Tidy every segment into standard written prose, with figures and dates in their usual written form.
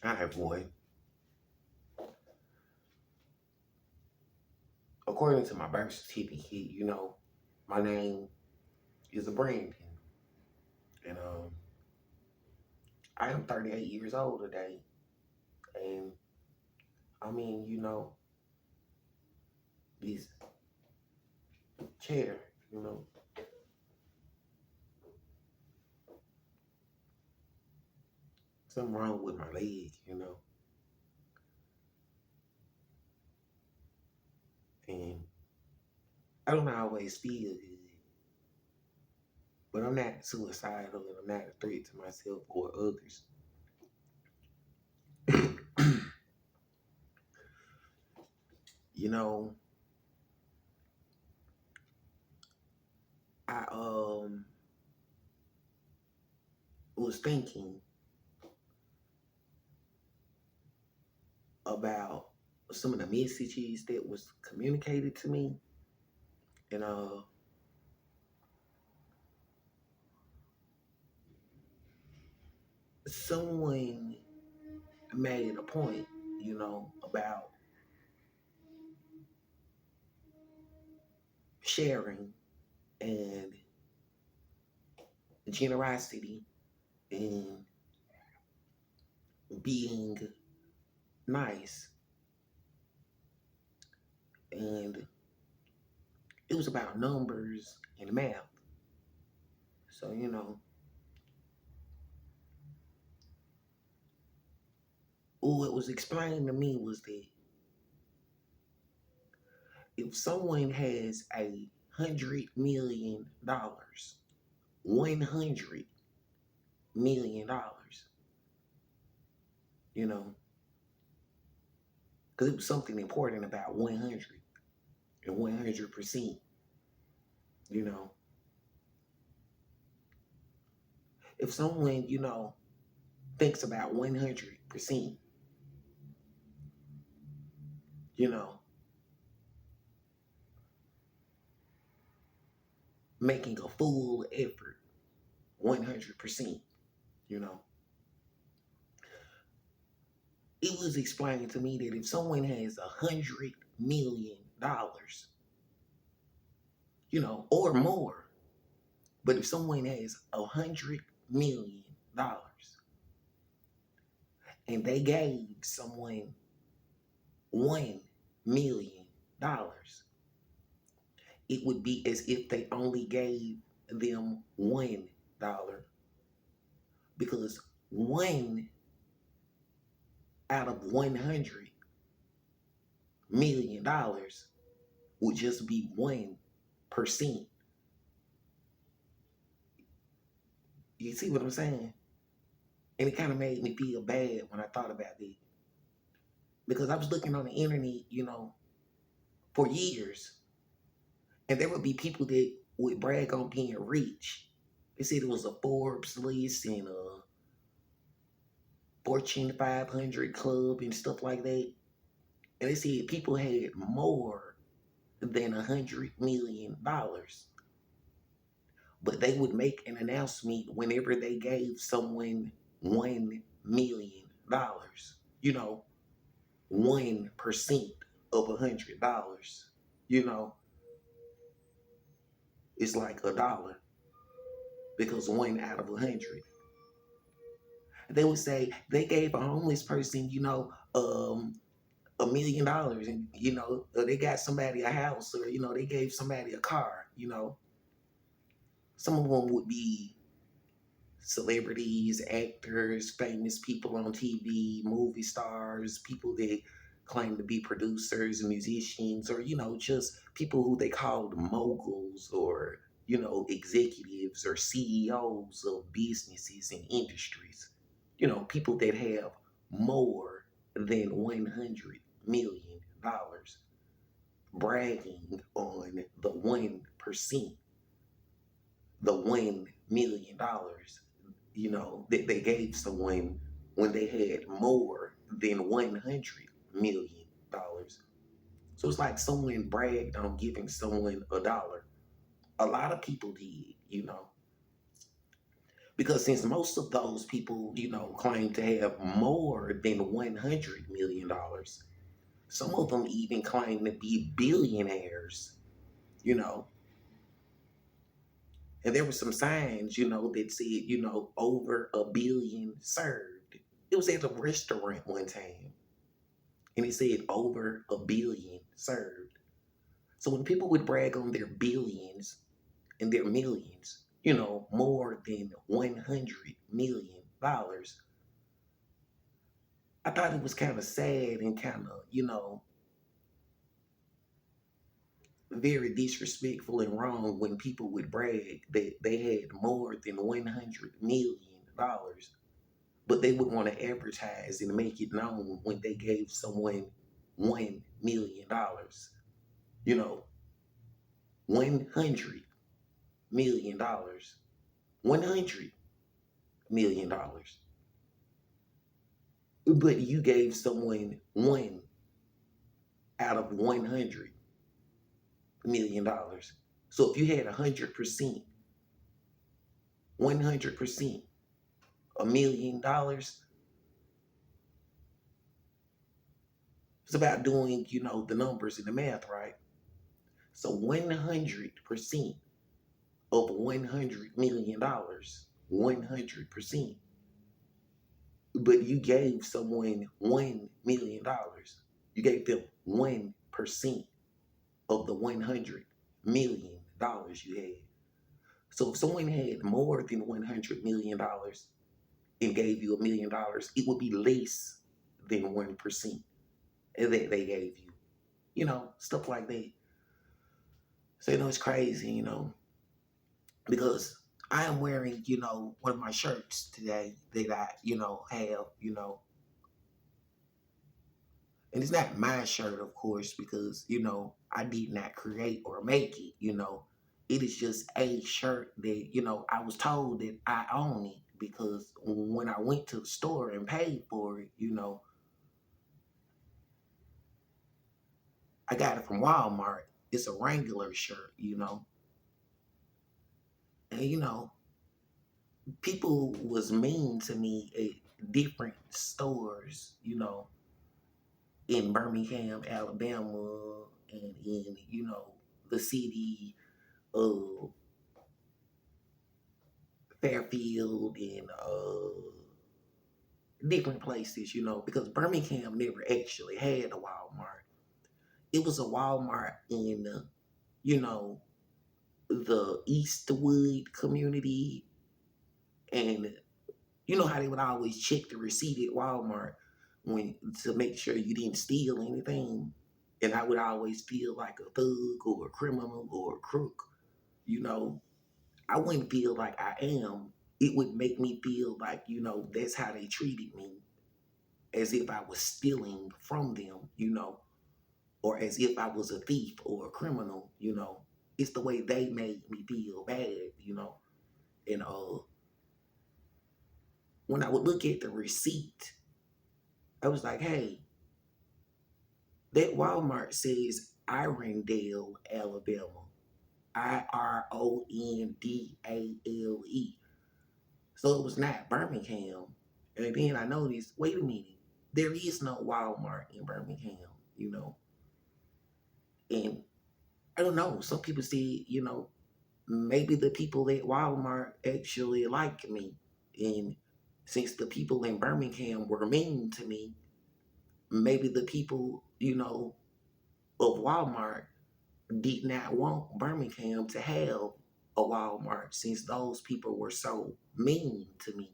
All right, boy. According to my birth certificate, my name is Brandon. And I am 38 years old today. And I mean, this chair, you know, something wrong with my leg. And I don't always feel good. But I'm not suicidal and I'm not a threat to myself or others. you know, I was thinking about some of the messages that was communicated to me, and someone made a point, about sharing and generosity and being nice, and it was about numbers and math. So what was explained to me was that if someone has $100 million, $100 million, you know, because it was something important about 100 and 100%, you know. If someone, thinks about 100%, you know, making a full effort, 100%, you know, it was explained to me that if someone has $100 million, or more, but if someone has $100 million and they gave someone $1 million, it would be as if they only gave them $1 because one out of $100 million would just be 1%. You see what I'm saying? And it kind of made me feel bad when I thought about that. Because I was looking on the internet, for years, and there would be people that would brag on being rich. They said it was a Forbes list and a Fortune 500 club and stuff like that. And they said people had more than $100 million. But they would make an announcement whenever they gave someone $1 million. 1% of $100. You know, it's like a dollar because one out of 100. They would say they gave a homeless person, $1 million, and they got somebody a house, or they gave somebody a car. Some of them would be celebrities, actors, famous people on TV, movie stars, people that claim to be producers, musicians, or just people who they called moguls, or executives or CEOs of businesses and industries. People that have more than $100 million, bragging on the 1%, the $1 million, that they gave someone when they had more than $100 million. So it's like someone bragged on giving someone a dollar. A lot of people did. Because since most of those people, claim to have more than $100 million, some of them even claim to be billionaires, you know. And there were some signs, that said, over a billion served. It was at a restaurant one time, and it said over a billion served. So when people would brag on their billions and their millions, more than $100 million, I thought it was kind of sad and kind of, very disrespectful and wrong when people would brag that they had more than $100 million, but they would want to advertise and make it known when they gave someone $1 million. You know, $100 million, $100 million, but you gave someone one out of $100 million. So if you had 100%, 100%, $1 million, it's about doing, the numbers and the math, right? So 100% of $100 million, 100%. But you gave someone $1 million. You gave them 1% of the $100 million you had. So if someone had more than $100 million and gave you $1 million, it would be less than 1% that they gave you. Stuff like that. So it's crazy, because I am wearing, one of my shirts today that I, have, and it's not my shirt, of course, because, I did not create or make it. It is just a shirt that, I was told that I own it because when I went to the store and paid for it, I got it from Walmart. It's a Wrangler shirt, and, people was mean to me at different stores, in Birmingham, Alabama, and in, the city of Fairfield and different places, because Birmingham never actually had a Walmart. It was a Walmart in, the Eastwood community, and you know how they would always check the receipt at Walmart when to make sure you didn't steal anything. And I would always feel like a thug or a criminal or a crook. You know, I wouldn't feel like I am. It would make me feel like, that's how they treated me, as if I was stealing from them, or as if I was a thief or a criminal. It's the way they made me feel bad. And when I would look at the receipt, I was like, hey, that Walmart says Irondale, Alabama. Irondale. So it was not Birmingham. And then I noticed, wait a minute, there is no Walmart in Birmingham. And I don't know, some people said, maybe the people at Walmart actually like me. And since the people in Birmingham were mean to me, maybe the people, of Walmart did not want Birmingham to have a Walmart since those people were so mean to me.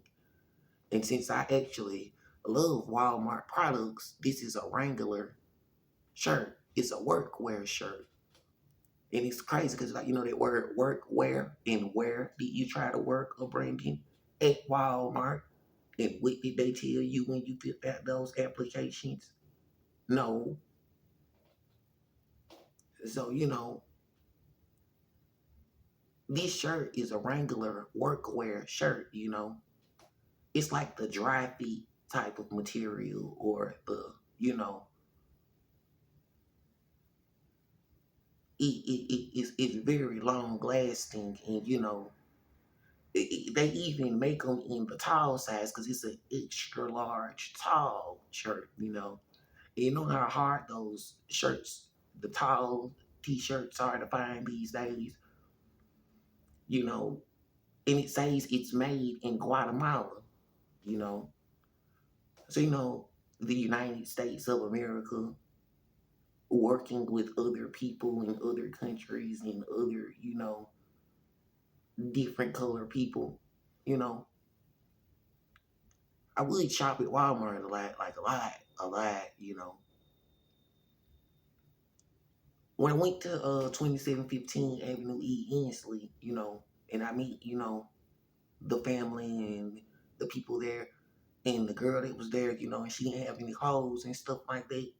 And since I actually love Walmart products, this is a Wrangler shirt. It's a workwear shirt. And it's crazy because, like, that word workwear, and where did you try to work or bring in? At Walmart. And what did they tell you when you filled out those applications? No. So, this shirt is a Wrangler workwear shirt. It's like the dry fit type of material, or it's very long lasting, and They even make them in the tall size because it's an extra large tall shirt, you know. And you know how hard those shirts, the tall t-shirts are to find these days, you know. And it says it's made in Guatemala, you know. So, you know, the United States of America working with other people in other countries and other, you know, different color people, you know. I would shop at Walmart a lot, like a lot, you know. When I went to 2715 Avenue E Ensley, you know, and I meet, you know, the family and the people there and the girl that was there, you know, and she didn't have any clothes and stuff like that.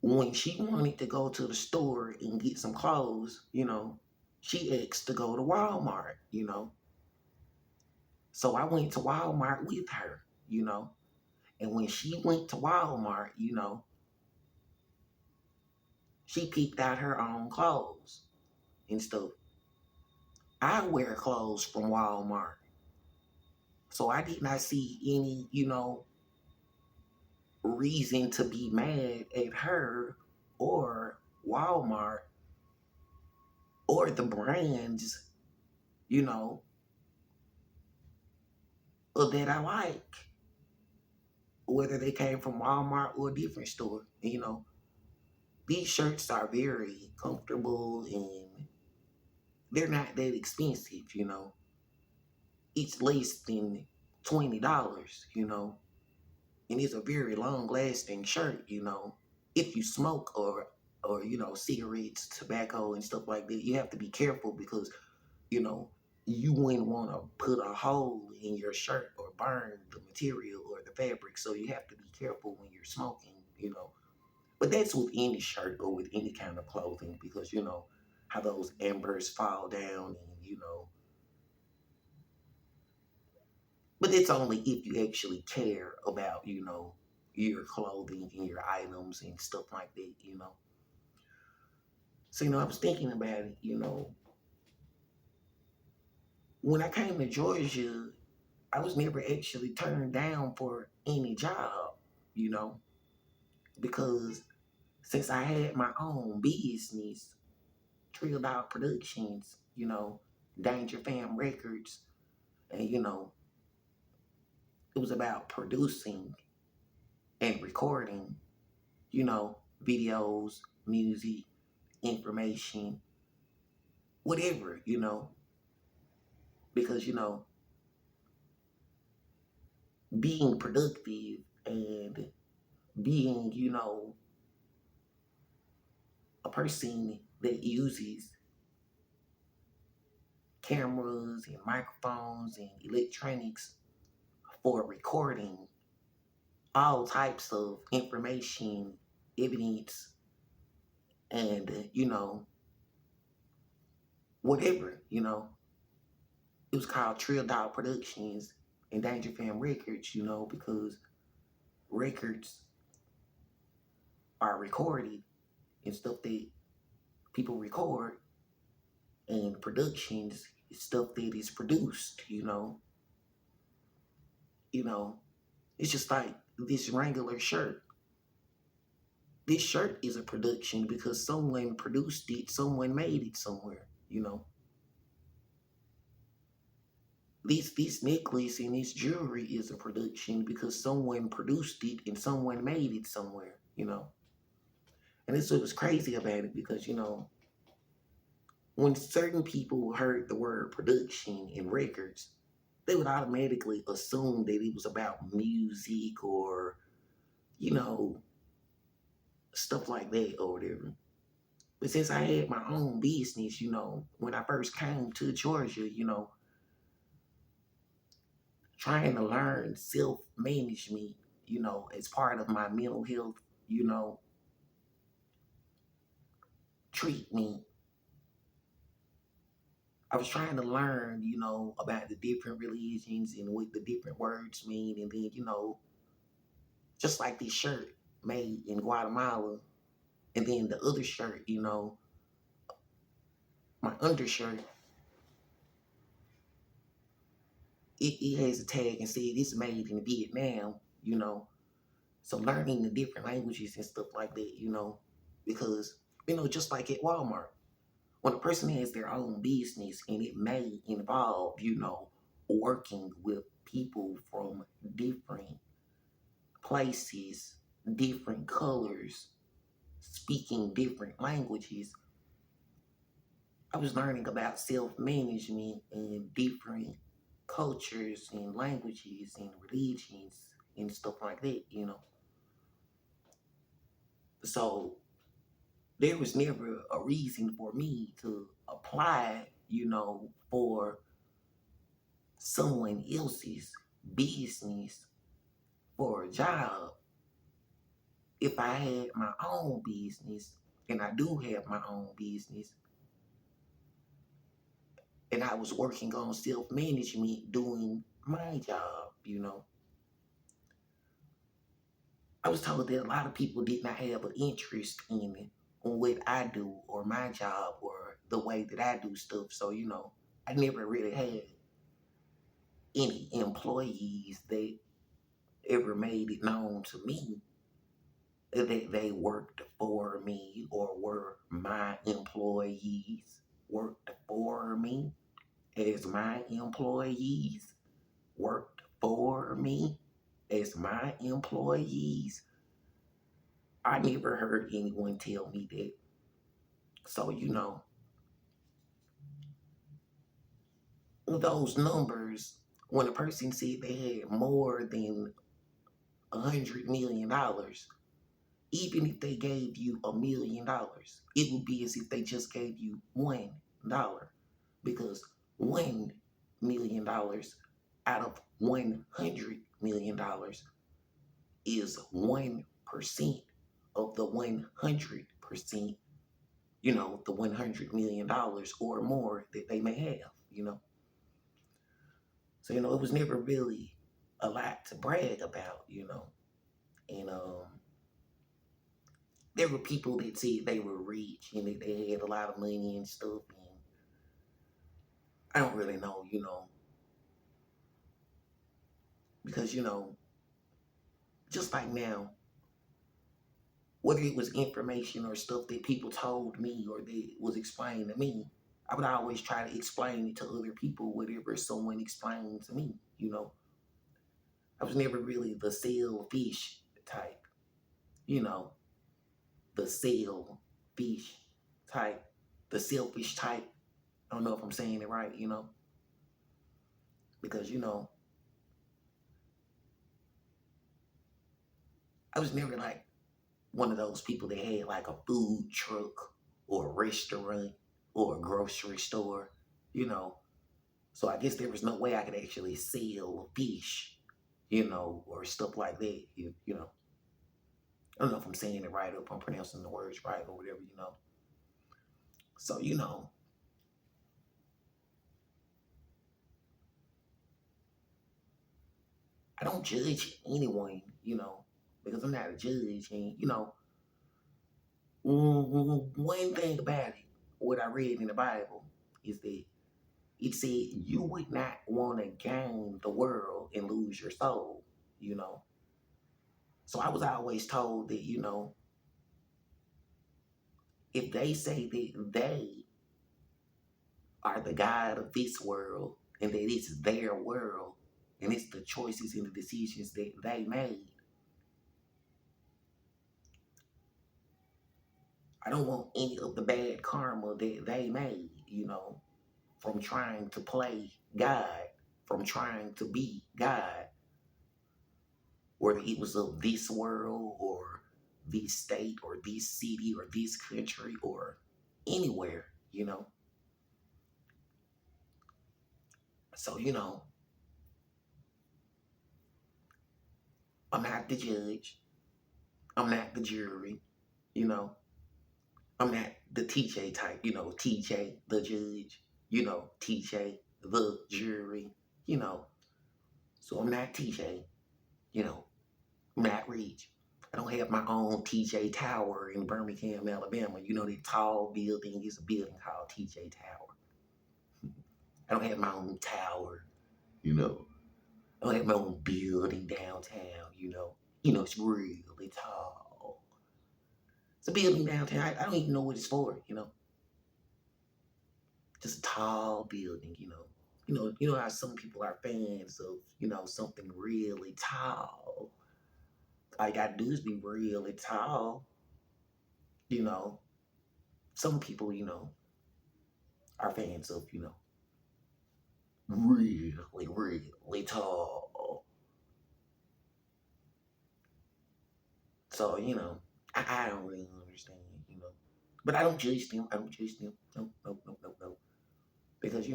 When she wanted to go to the store and get some clothes, you know, she asked to go to Walmart, you know. So I went to Walmart with her, you know. And when she went to Walmart, you know, she picked out her own clothes and stuff. I wear clothes from Walmart. So I did not see any, you know, reason to be mad at her or Walmart or the brands, you know, that I like, whether they came from Walmart or a different store. You know, these shirts are very comfortable and they're not that expensive, you know. It's less than $20, you know, and it's a very long lasting shirt, you know. If you smoke or you know, cigarettes, tobacco and stuff like that, you have to be careful because, you know, you wouldn't want to put a hole in your shirt or burn the material or the fabric. So you have to be careful when you're smoking, you know. But that's with any shirt or with any kind of clothing because, you know, how those embers fall down and, you know, but it's only if you actually care about, you know, your clothing and your items and stuff like that, you know. So, you know, I was thinking about it, you know, when I came to Georgia, I was never actually turned down for any job, you know, because since I had my own business, Trilled Out Productions, you know, Danger Fam Records, and, you know, it was about producing and recording, you know, videos, music, information, whatever, you know, because, you know, being productive and being, you know, a person that uses cameras and microphones and electronics for recording all types of information, evidence, and, you know, whatever, you know. It was called Trill Dog Productions and Danger Fam Records, you know, because records are recorded and stuff that people record, and productions is stuff that is produced, you know. You know, it's just like this Wrangler shirt. This shirt is a production because someone produced it, someone made it somewhere, you know. This necklace and this jewelry is a production because someone produced it and someone made it somewhere, you know. And this was crazy about it because, you know, when certain people heard the word production in records, they would automatically assume that it was about music or, you know, stuff like that or whatever. But since I had my own business, you know, when I first came to Georgia, you know, trying to learn self management, you know, as part of my mental health, you know, treatment, I was trying to learn, you know, about the different religions and what the different words mean. And then, you know, just like this shirt made in Guatemala, and then the other shirt, you know, my undershirt it has a tag and said it's made in Vietnam, you know. So learning the different languages and stuff like that, you know, because, you know, just like at Walmart, when a person has their own business and it may involve, you know, working with people from different places, different colors, speaking different languages, I was learning about self management and different cultures and languages and religions and stuff like that, you know. So there was never a reason for me to apply, you know, for someone else's business for a job if I had my own business, and I do have my own business, and I was working on self management doing my job, you know. I was told that a lot of people did not have an interest in what I do or my job or the way that I do stuff. So, you know, I never really had any employees that ever made it known to me that they worked for me or were my employees, worked for me as my employees, worked for me as my employees. I never heard anyone tell me that. So, you know, those numbers, when a person said they had more than $100 million, even if they gave you $1 million, it would be as if they just gave you $1, because $1 million out of $100 million is 1% of the 100%, you know, the $100 million or more that they may have, you know. So, you know, it was never really a lot to brag about, you know. And there were people that said they were rich and that they had a lot of money and stuff. And I don't really know, you know, because, you know, just like now, whether it was information or stuff that people told me or that was explained to me, I would always try to explain it to other people, whatever someone explained to me, you know. I was never really the selfish type, you know, the selfish type, the selfish type. I don't know if I'm saying it right, you know, because, you know, I was never like one of those people that had like a food truck or a restaurant or a grocery store, you know. So I guess there was no way I could actually sell fish, you know, or stuff like that, you know. I don't know if I'm saying it right or if I'm pronouncing the words right or whatever, you know. So, you know, I don't judge anyone, you know, because I'm not a judge. And, you know, one thing about it, what I read in the Bible, is that it said you would not want to gain the world and lose your soul, you know. So I was always told that, you know, if they say that they are the God of this world and that it's their world and it's the choices and the decisions that they made, I don't want any of the bad karma that they made, you know, from trying to play God, from trying to be God, whether it was of this world or this state or this city or this country or anywhere, you know. So, you know, I'm not the judge. I'm not the jury, you know. I'm not the TJ type, you know, TJ, the judge, you know, TJ, the jury, you know. So I'm not TJ, you know, I'm not rich. I don't have my own TJ Tower in Birmingham, Alabama. You know, that tall building is a building called TJ Tower. I don't have my own tower. you know. I have my own building downtown, you know. It's really tall. It's a building downtown. I don't even know what it's for, you know. Just a tall building, you know. You know how some people are fans of, something really tall. All you gotta do is be really tall, you know. Some people, are fans of, really, really tall. So, I don't really understand, But I don't judge them. I don't judge them. No, no, no, no, no. Because,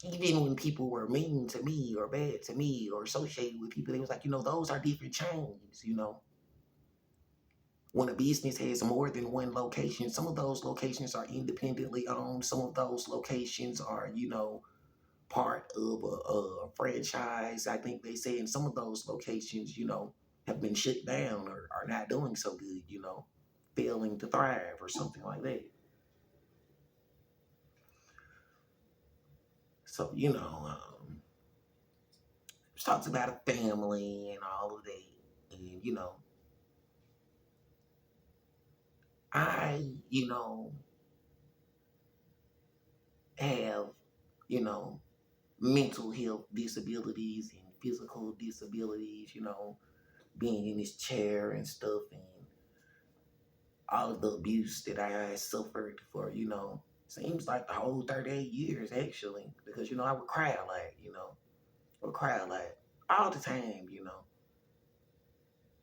even when people were mean to me or bad to me or associated with people, they was like, those are different chains. When a business has more than one location, some of those locations are independently owned. Some of those locations are, part of a franchise. I think they say in some of those locations, have been shut down or are not doing so good, failing to thrive or something like that. So, just talks about a family and all of that. And, I, have, you know, mental health disabilities and physical disabilities, being in this chair and stuff, and all of the abuse that I suffered for, seems like the whole 38 years actually, because, I would cry a lot, I would cry a lot all the time,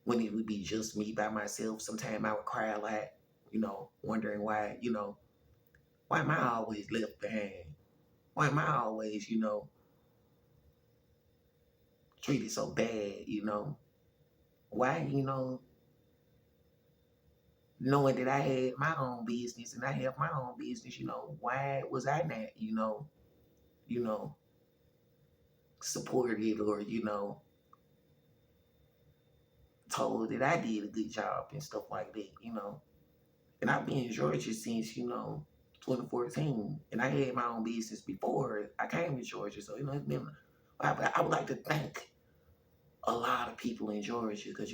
when it would be just me by myself. Sometimes I would cry a lot, wondering why, why am I always left behind? Why am I always, treated so bad, Why, knowing that I had my own business and I have my own business, why was I not, you know, supported or, told that I did a good job and stuff like that. And I've been in Georgia since, 2014. And I had my own business before I came to Georgia. So, it's been, I would like to thank a lot of people in Georgia because,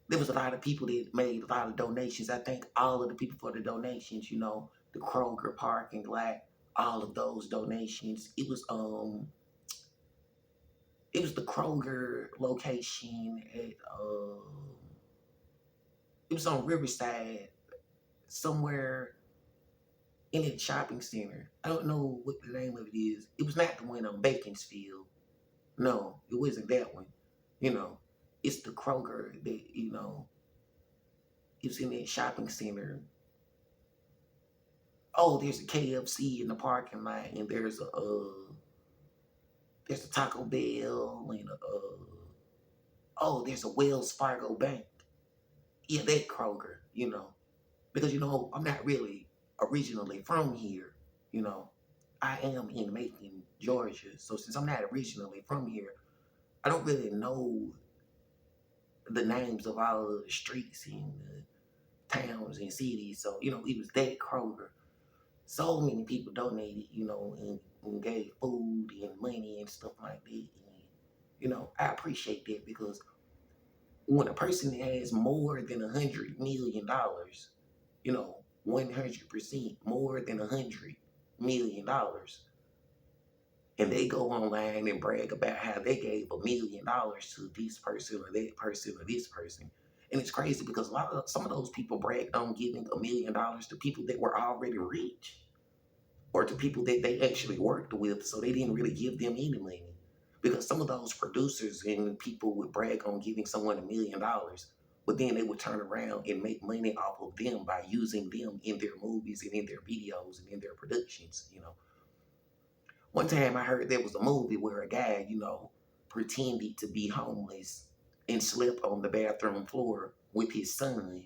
there was a lot of people that made a lot of donations. I thank all of the people for the donations, the Kroger parking lot, all of those donations. It was the Kroger location at it was on Riverside, somewhere in a shopping center. I don't know what the name of it is. It was not the one on Baconsfield. No, it wasn't that one. You know, it's the Kroger that, it was in that shopping center. Oh, there's a KFC in the parking lot, and there's a Taco Bell, and there's a Wells Fargo Bank. Yeah, that Kroger, because I'm not really originally from here. You know, I am in Macon, Georgia. So since I'm not originally from here, I don't really know the names of all of the streets in the towns and cities. So it was that Kroger. So many people donated, and gave food and money and stuff like that. And, I appreciate that because when a person has more than $100 million, 100% more than $100 million, and they go online and brag about how they gave $1 million to this person or that person or this person. And it's crazy because some of those people bragged on giving $1 million to people that were already rich or to people that they actually worked with, so they didn't really give them any money. Because some of those producers and people would brag on giving someone $1 million, but then they would turn around and make money off of them by using them in their movies and in their videos and in their productions. One time I heard there was a movie where a guy, pretended to be homeless and slept on the bathroom floor with his son.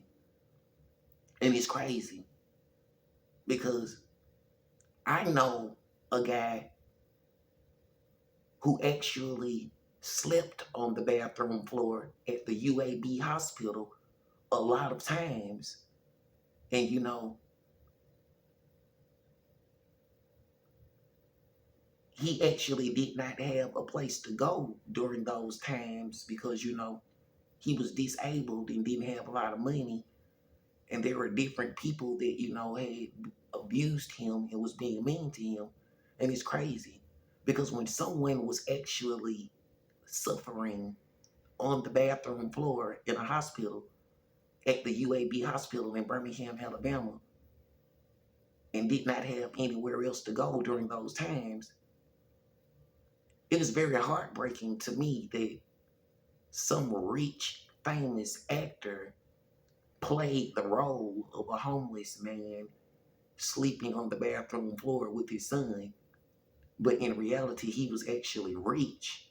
And it's crazy because I know a guy who actually slept on the bathroom floor at the UAB hospital a lot of times. And, he actually did not have a place to go during those times because, he was disabled and didn't have a lot of money. And there were different people that, had abused him and was being mean to him. And it's crazy because when someone was actually suffering on the bathroom floor in a hospital, at the UAB hospital in Birmingham, Alabama, and did not have anywhere else to go during those times, it was very heartbreaking to me that some rich, famous actor played the role of a homeless man sleeping on the bathroom floor with his son, but in reality, he was actually rich.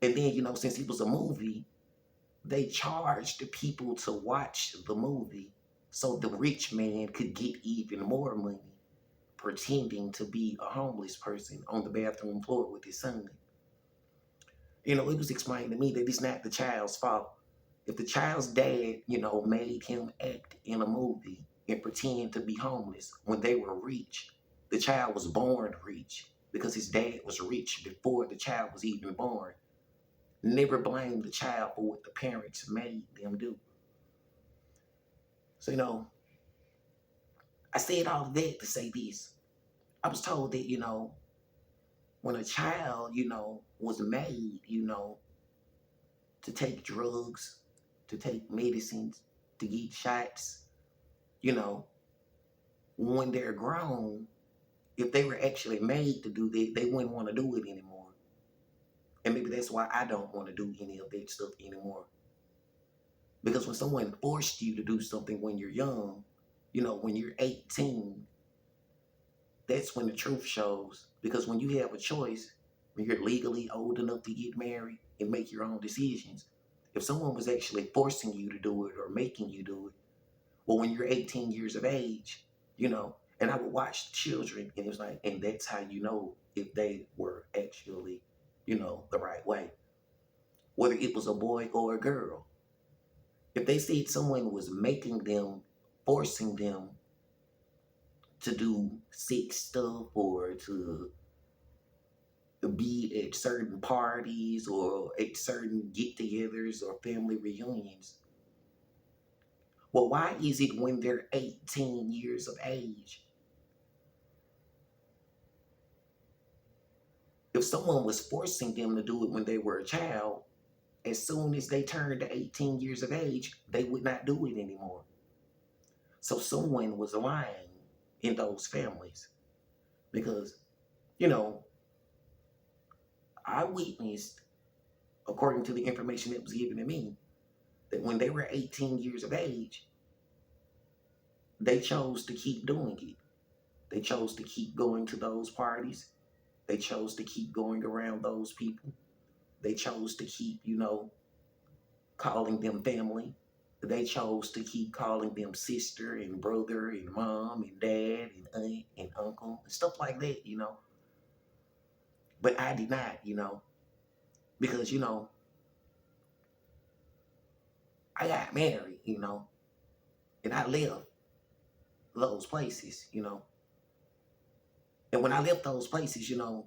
And then, since it was a movie, they charged the people to watch the movie so the rich man could get even more money pretending to be a homeless person on the bathroom floor with his son. It was explained to me that it's not the child's fault. If the child's dad, made him act in a movie and pretend to be homeless when they were rich, the child was born rich because his dad was rich before the child was even born. Never blame the child for what the parents made them do. So, I said all that to say this. I was told that, when a child, was made, to take drugs, to take medicines, to get shots, you know, when they're grown, if they were actually made to do that, they wouldn't want to do it anymore. And maybe that's why I don't want to do any of that stuff anymore. Because when someone forced you to do something when you're young, when you're 18, that's when the truth shows. Because when you have a choice, when you're legally old enough to get married and make your own decisions, if someone was actually forcing you to do it or making you do it, well, when you're 18 years of age, and I would watch children and it was like, and that's how you know if they were actually, the right way, whether it was a boy or a girl. If they said someone was making them, forcing them to do sex stuff or to be at certain parties or at certain get-togethers or family reunions, well, why is it when they're 18 years of age? If someone was forcing them to do it when they were a child, as soon as they turned to 18 years of age, they would not do it anymore. So someone was lying in those families because, I witnessed, according to the information that was given to me, that when they were 18 years of age, they chose to keep doing it. They chose to keep going to those parties. They chose to keep going around those people. They chose to keep, calling them family. They chose to keep calling them sister and brother and mom and dad and aunt and uncle and stuff like that, But I did not, because, I got married, and I left those places, And when I left those places, how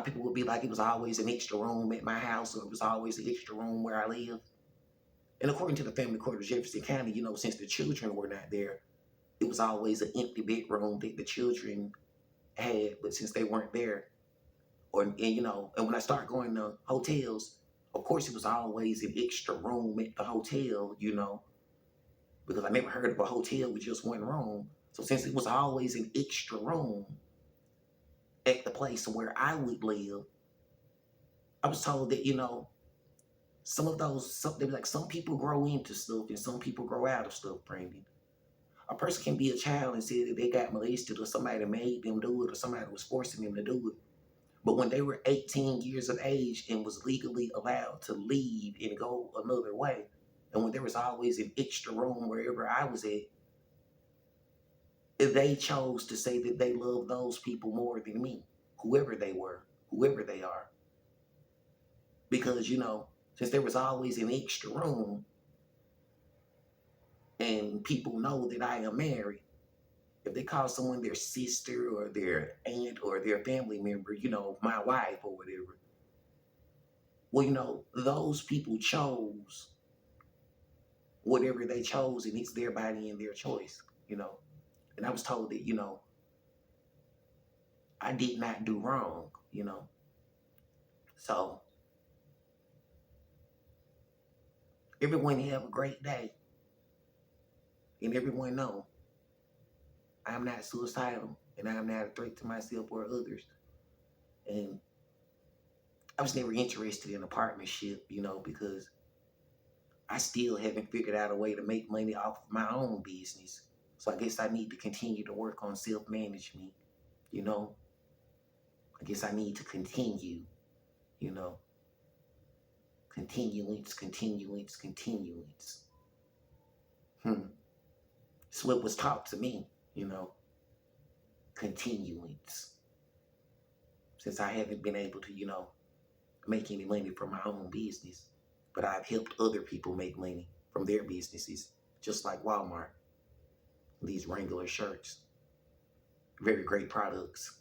people would be like, it was always an extra room at my house, or it was always an extra room where I lived. And according to the family court of Jefferson County, since the children were not there, it was always an empty bedroom that the children had, but since they weren't there, and when I started going to hotels, of course it was always an extra room at the hotel, because I never heard of a hotel with just one room. So since it was always an extra room at the place where I would live, I was told that, some people grow into stuff and some people grow out of stuff, Brandon. A person can be a child and say that they got molested or somebody made them do it or somebody was forcing them to do it. But when they were 18 years of age and was legally allowed to leave and go another way, and when there was always an extra room wherever I was at, they chose to say that they love those people more than me, whoever they were, whoever they are. Because, since there was always an extra room and people know that I am married, If they call someone their sister or their aunt or their family member, my wife or whatever, well, those people chose whatever they chose, and it's their body and their choice, And I was told that, I did not do wrong. So everyone have a great day, and everyone know I'm not suicidal, and I'm not a threat to myself or others. And I was never interested in a partnership, because I still haven't figured out a way to make money off of my own business. So I guess I need to continue to work on self-management, you know. I guess I need to continue, you know. Continuance, continuance, continuance. It's what was taught to me, continuance. Since I haven't been able to, make any money from my own business, but I've helped other people make money from their businesses, just like Walmart. These Wrangler shirts, very great products.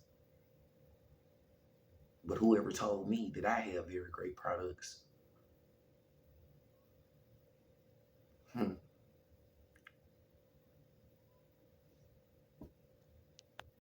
But whoever told me that I have very great products?